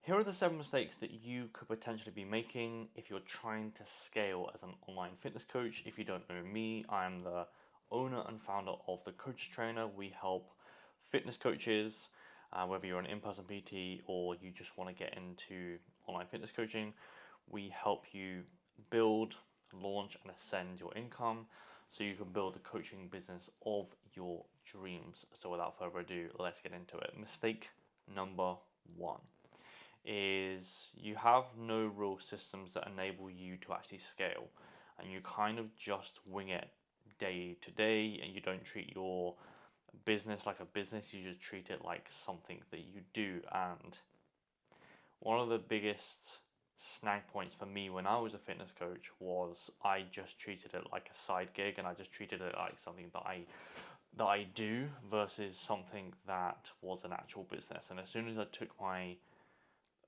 Here are the 7 mistakes that you could potentially be making if you're trying to scale as an online fitness coach. If you don't know me, I'm the owner and founder of The Coach Trainer. We help fitness coaches, whether you're an in-person PT or you just want to get into online fitness coaching, we help you build, launch, and ascend your income so you can build the coaching business of your dreams. So without further ado, let's get into it. Mistake number 1 is you have no real systems that enable you to actually scale, and you kind of just wing it day to day, and you don't treat your business like a business, you just treat it like something that you do. And one of the biggest snag points for me when I was a fitness coach was I just treated it like a side gig, and I just treated it like something that I do versus something that was an actual business. And as soon as I took my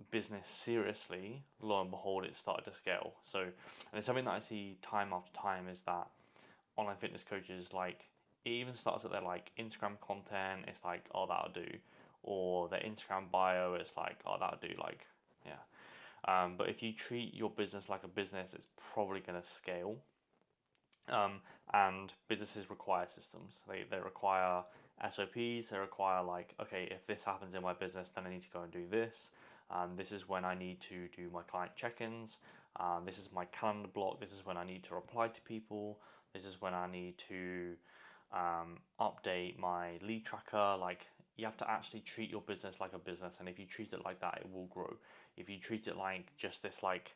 business seriously, lo and behold, it started to scale. So, and it's something that I see time after time is that online fitness coaches, like, it even starts at their like Instagram content, it's like, oh, that'll do, or their Instagram bio, it's like, oh, that'll do, like, yeah. But if you treat your business like a business, it's probably going to scale. And businesses require systems. They require SOPs. They require, like, okay, if this happens in my business, then I need to go and do this. This is when I need to do my client check-ins. This is my calendar block. This is when I need to reply to people. This is when I need to update my lead tracker. Like, you have to actually treat your business like a business, and if you treat it like that, it will grow. If you treat it like just this like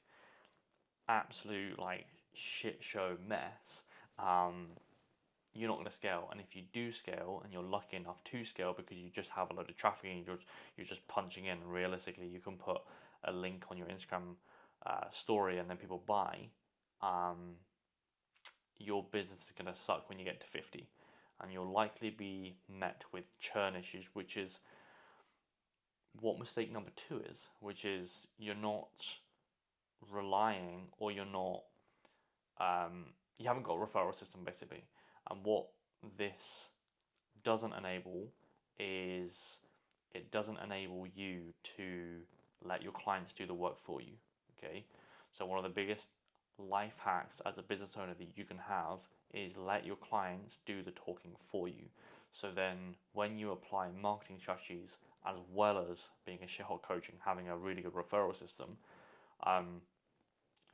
absolute like shit show mess, you're not going to scale. And if you do scale, and you're lucky enough to scale because you just have a load of traffic and you're just punching in, and realistically you can put a link on your Instagram story and then people buy, your business is going to suck when you get to 50, and you'll likely be met with churn issues, which is what mistake number 2 is, which is you're not relying, or you're not you haven't got a referral system basically. And what this doesn't enable is it doesn't enable you to let your clients do the work for you. Okay, so one of the biggest life hacks as a business owner that you can have is let your clients do the talking for you. So then when you apply marketing strategies as well as being a shithole coach and having a really good referral system,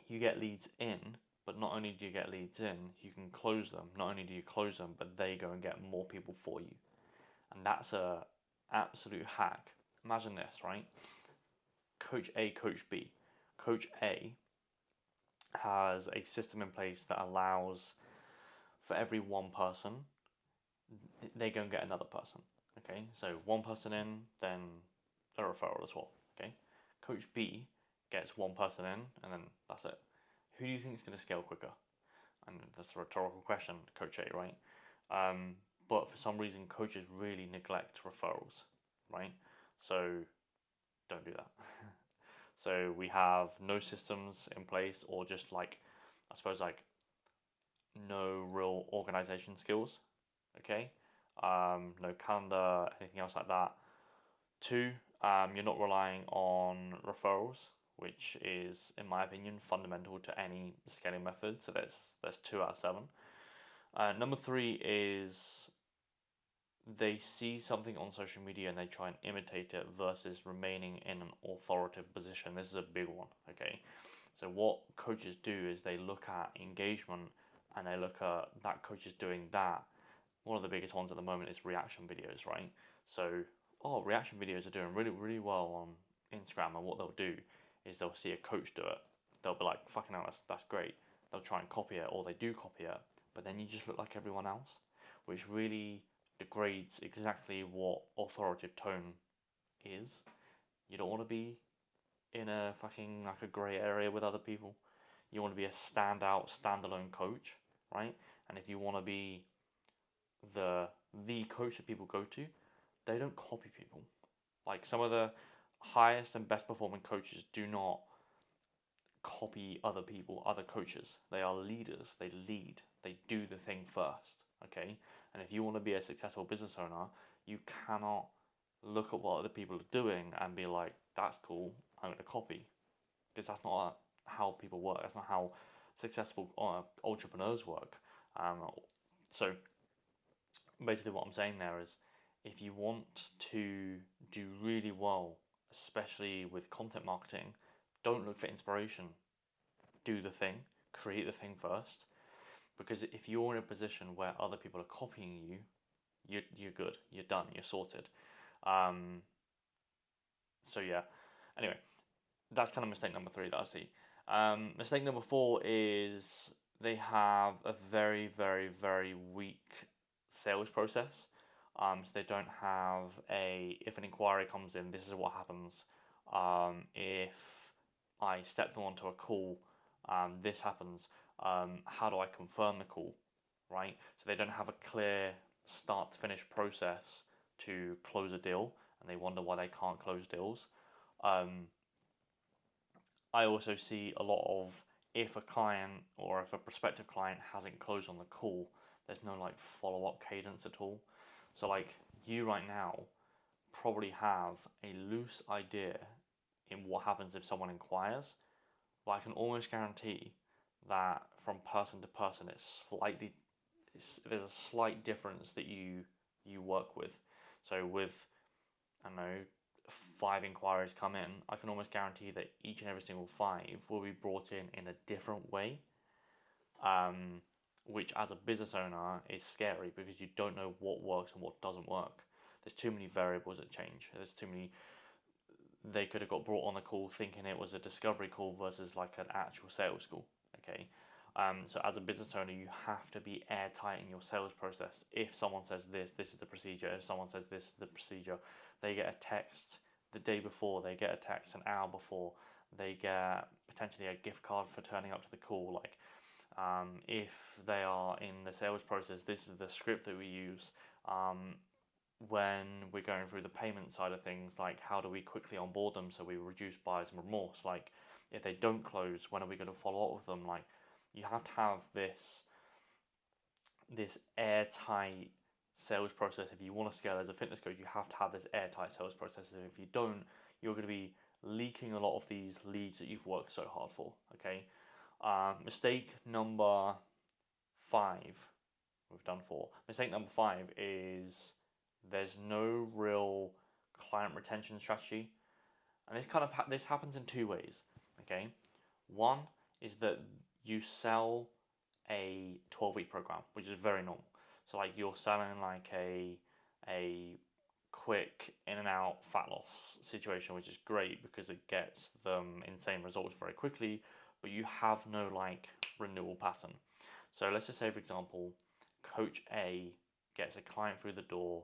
you get leads in. But not only do you get leads in, you can close them. Not only do you close them, but they go and get more people for you. And that's a absolute hack. Imagine this, right? Coach A, Coach B. Coach A has a system in place that allows for every one person, they go and get another person. Okay, so one person in, then a referral as well. Okay, Coach B gets one person in, and then that's it. Who do you think is going to scale quicker? And that's a rhetorical question, Coach A, right? But for some reason, coaches really neglect referrals, right? So don't do that. So we have no systems in place, or just like, I suppose, like, no real organization skills. Okay, no calendar, anything else like that. 2, you're not relying on referrals, which is, in my opinion, fundamental to any scaling method. So that's 2 out of 7. Number 3 is they see something on social media and they try and imitate it versus remaining in an authoritative position. This is a big one. Okay, so what coaches do is they look at engagement, and they look at that coach is doing that. One of the biggest ones at the moment is reaction videos, right? So, oh, reaction videos are doing really, really well on Instagram, and what they'll do is they'll see a coach do it. They'll be like, fucking hell, that's great. They'll try and copy it, or they do copy it, but then you just look like everyone else, which really degrades exactly what authoritative tone is. You don't want to be in a fucking like a grey area with other people. You want to be a standout, standalone coach, right? And if you want to be the coach that people go to, they don't copy people. Like, some of the highest and best performing coaches do not copy other people, other coaches. They are leaders. They lead. They do the thing first. Okay, and if you want to be a successful business owner, you cannot look at what other people are doing and be like, that's cool, I'm going to copy, because that's not how people work. That's not how successful entrepreneurs work. So basically what I'm saying there is, if you want to do really well, especially with content marketing, don't look for inspiration. Do the thing, create the thing first, because if you're in a position where other people are copying you, you're good, you're done, you're sorted. So yeah, anyway, that's kind of mistake number 3 that I see. Mistake number 4 is they have a very, very, very weak sales process. So they don't have if an inquiry comes in, this is what happens. If I step them onto a call, this happens. How do I confirm the call, right? So they don't have a clear start to finish process to close a deal, and they wonder why they can't close deals. I also see a lot of, if a client or if a prospective client hasn't closed on the call, there's no like follow-up cadence at all. So like you right now probably have a loose idea in what happens if someone inquires, but I can almost guarantee that from person to person there's a slight difference that you work with. So with, I don't know, 5 inquiries come in, I can almost guarantee that each and every single 5 will be brought in a different way, which as a business owner is scary, because you don't know what works and what doesn't work. There's too many variables that change. There's too many. They could have got brought on the call thinking it was a discovery call versus like an actual sales call. Okay. So as a business owner, you have to be airtight in your sales process. If someone says this is the procedure. If someone says this is the procedure, they get a text the day before, they get a text an hour before, they get potentially a gift card for turning up to the call. Like, if they are in the sales process, this is the script that we use. When we're going through the payment side of things, like how do we quickly onboard them so we reduce buyer's remorse? Like, if they don't close, when are we going to follow up with them? Like, you have to have this airtight sales process. If you want to scale as a fitness coach, you have to have this airtight sales process. And if you don't, you're going to be leaking a lot of these leads that you've worked so hard for. Okay. Mistake number 5. We've done 4. Mistake number 5 is there's no real client retention strategy, and this happens in 2 ways. Okay. One is that you sell a 12-week program, which is very normal. So like you're selling like a quick in and out fat loss situation, which is great because it gets them insane results very quickly, but you have no like renewal pattern. So let's just say, for example, coach A gets a client through the door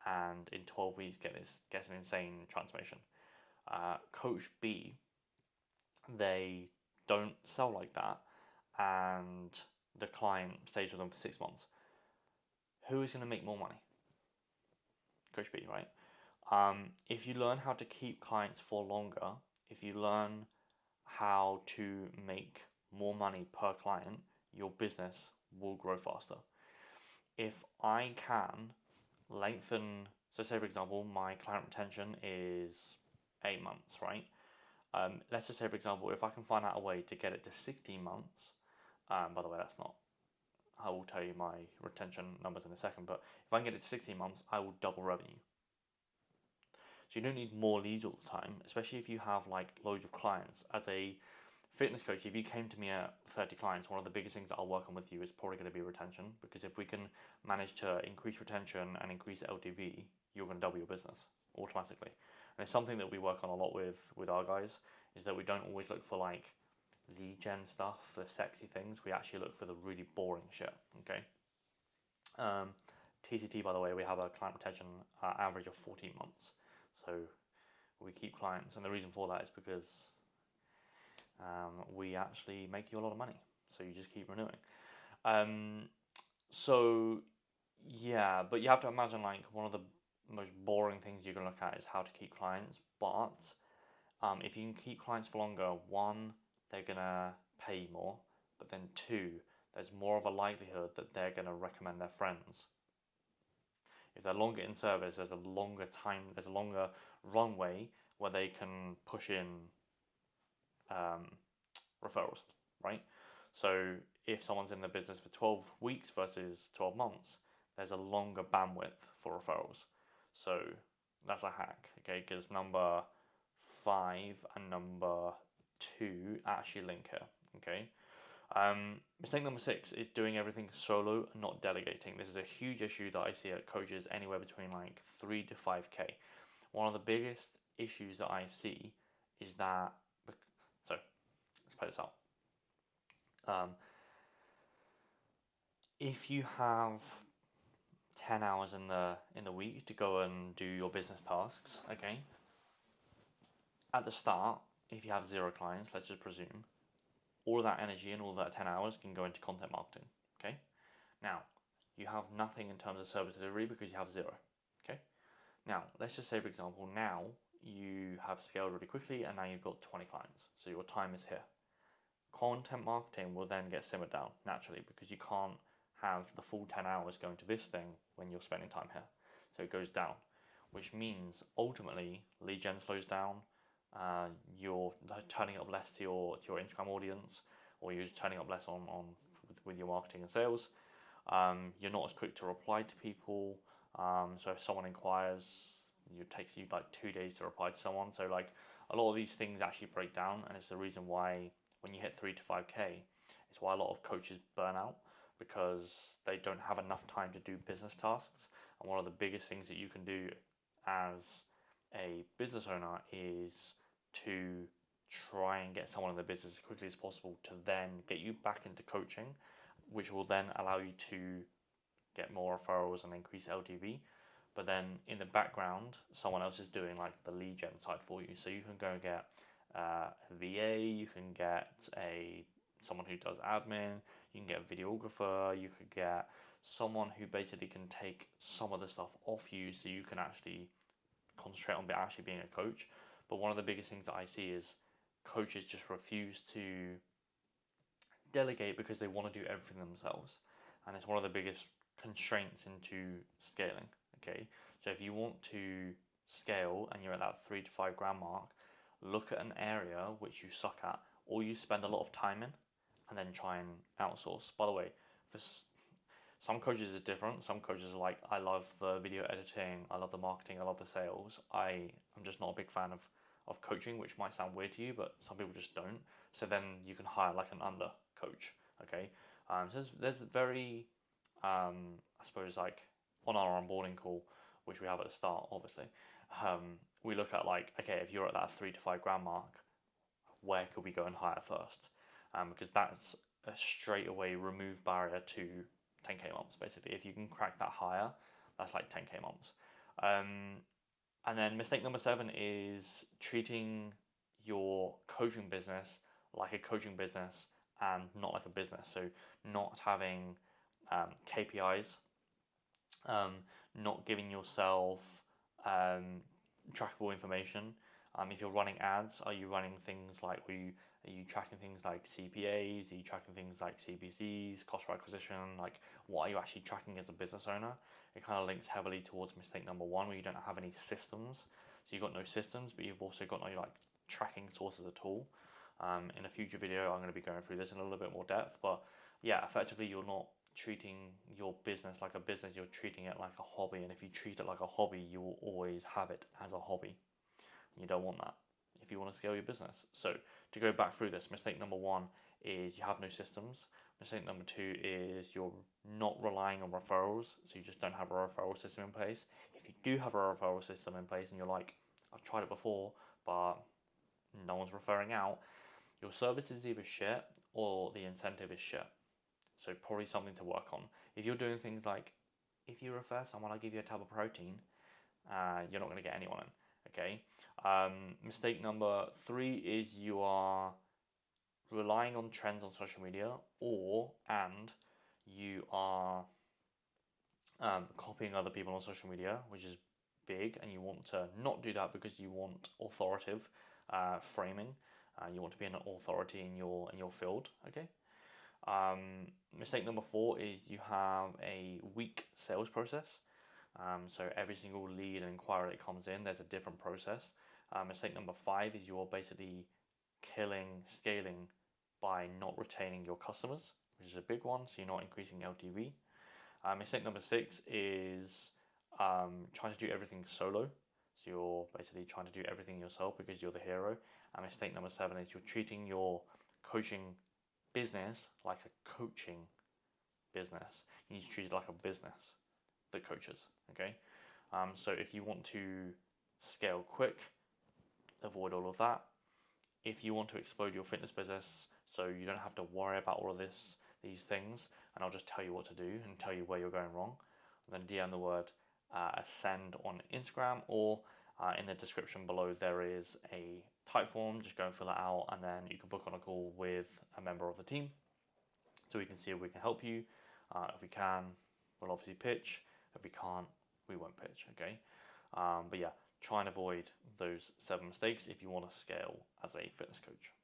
and in 12 weeks gets an insane transformation. Coach B, they don't sell like that, and the client stays with them for 6 months. Who is going to make more money? Coach B, right? If you learn how to keep clients for longer, if you learn how to make more money per client, your business will grow faster. If I can lengthen, so say for example, my client retention is 8 months, right? Let's just say for example, if I can find out a way to get it to 16 months, by the way, that's not, I will tell you my retention numbers in a second, but if I can get it to 16 months, I will double revenue. So you don't need more leads all the time, especially if you have like loads of clients. As a fitness coach, if you came to me at 30 clients, one of the biggest things that I'll work on with you is probably going to be retention, because if we can manage to increase retention and increase LTV, you're going to double your business automatically. And it's something that we work on a lot with our guys, is that we don't always look for like lead gen stuff, the sexy things. We actually look for the really boring shit. Okay. TCT, by the way, we have a client retention average of 14 months. So we keep clients, and the reason for that is because we actually make you a lot of money. So you just keep renewing. So yeah, but you have to imagine like one of the most boring things you can look at is how to keep clients. But if you can keep clients for longer, 1, they're gonna pay you more, but then 2, there's more of a likelihood that they're gonna recommend their friends. If they're longer in service, there's a longer runway where they can push in referrals, right? So if someone's in the business for 12 weeks versus 12 months, there's a longer bandwidth for referrals. So that's a hack, okay? Because number 5 and number 2 actually link here, okay? Mistake number 6 is doing everything solo and not delegating. This is a huge issue that I see at coaches anywhere between like 3 to 5K. One of the biggest issues that I see is that, so let's play this out. If you have 10 hours in the week to go and do your business tasks, okay, at the start, if you have 0 clients, let's just presume, all of that energy and all that 10 hours can go into content marketing, okay? Now, you have nothing in terms of service delivery because you have 0, okay? Now, let's just say, for example, now you have scaled really quickly and now you've got 20 clients, so your time is here. Content marketing will then get simmered down naturally because you can't have the full 10 hours going to this thing when you're spending time here. So it goes down, which means ultimately lead gen slows down, you're turning up less to your Instagram audience, or you're just turning up less on with your marketing and sales. You're not as quick to reply to people. So if someone inquires, it takes you like 2 days to reply to someone. So like a lot of these things actually break down, and it's the reason why when you hit 3 to 5K, it's why a lot of coaches burn out, because they don't have enough time to do business tasks. And one of the biggest things that you can do as a business owner is to try and get someone in the business as quickly as possible to then get you back into coaching, which will then allow you to get more referrals and increase LTV. But then in the background, someone else is doing like the lead gen side for you. So you can go and get a VA, you can get someone who does admin, you can get a videographer, you could get someone who basically can take some of the stuff off you so you can actually concentrate on actually being a coach. But one of the biggest things that I see is coaches just refuse to delegate because they want to do everything themselves, and it's one of the biggest constraints into scaling, okay? So if you want to scale and you're at that 3 to 5 grand mark, look at an area which you suck at or you spend a lot of time in, and then try and outsource. By the way, for some coaches is different. Some coaches are like, I love the video editing, I love the marketing, I love the sales. I'm just not a big fan of coaching, which might sound weird to you, but some people just don't. So then you can hire like an under coach, okay? So there's very, I suppose, like on our onboarding call, which we have at the start, obviously, we look at like, okay, if you're at that 3 to 5 grand mark, where could we go and hire first? Because that's a straight away remove barrier to 10K months, basically. If you can crack that higher, that's like 10K months. And then mistake number 7 is treating your coaching business like a coaching business and not like a business. So not having KPIs, not giving yourself trackable information. If you're running ads, are you running things like, are you tracking things like CPAs? Are you tracking things like CPCs, cost per acquisition? Like, what are you actually tracking as a business owner? It kind of links heavily towards mistake number 1, where you don't have any systems. So you've got no systems, but you've also got no like tracking sources at all. In a future video, I'm going to be going through this in a little bit more depth. But yeah, effectively, you're not treating your business like a business, you're treating it like a hobby. And if you treat it like a hobby, you will always have it as a hobby. You don't want that if you want to scale your business. So to go back through this, mistake number 1 is you have no systems. Mistake number 2 is you're not relying on referrals, so you just don't have a referral system in place. If you do have a referral system in place and you're like, I've tried it before, but no one's referring out, your service is either shit or the incentive is shit. So probably something to work on. If you're doing things like, if you refer someone, I'll give you a tab of protein, you're not going to get anyone in. Okay. Mistake number 3 is you are relying on trends on social media, and you are copying other people on social media, which is big, and you want to not do that because you want authoritative framing. You want to be an authority in your field. Okay. Mistake number 4 is you have a weak sales process. So every single lead and inquiry that comes in, there's a different process. Mistake number 5 is you're basically killing scaling by not retaining your customers, which is a big one. So you're not increasing LTV. Mistake number 6 is trying to do everything solo. So you're basically trying to do everything yourself because you're the hero. And mistake number 7 is you're treating your coaching business like a coaching business. You need to treat it like a business that coaches. Okay. So if you want to scale quick, avoid all of that. If you want to explode your fitness business so you don't have to worry about all of these things, and I'll just tell you what to do and tell you where you're going wrong, then DM the word ascend on Instagram, or in the description below there is a type form. Just go and fill it out, and then you can book on a call with a member of the team so we can see if we can help you. If we can, we'll obviously pitch. If we can't, we won't pitch. Okay. But yeah, try and avoid those 7 mistakes if you want to scale as a fitness coach.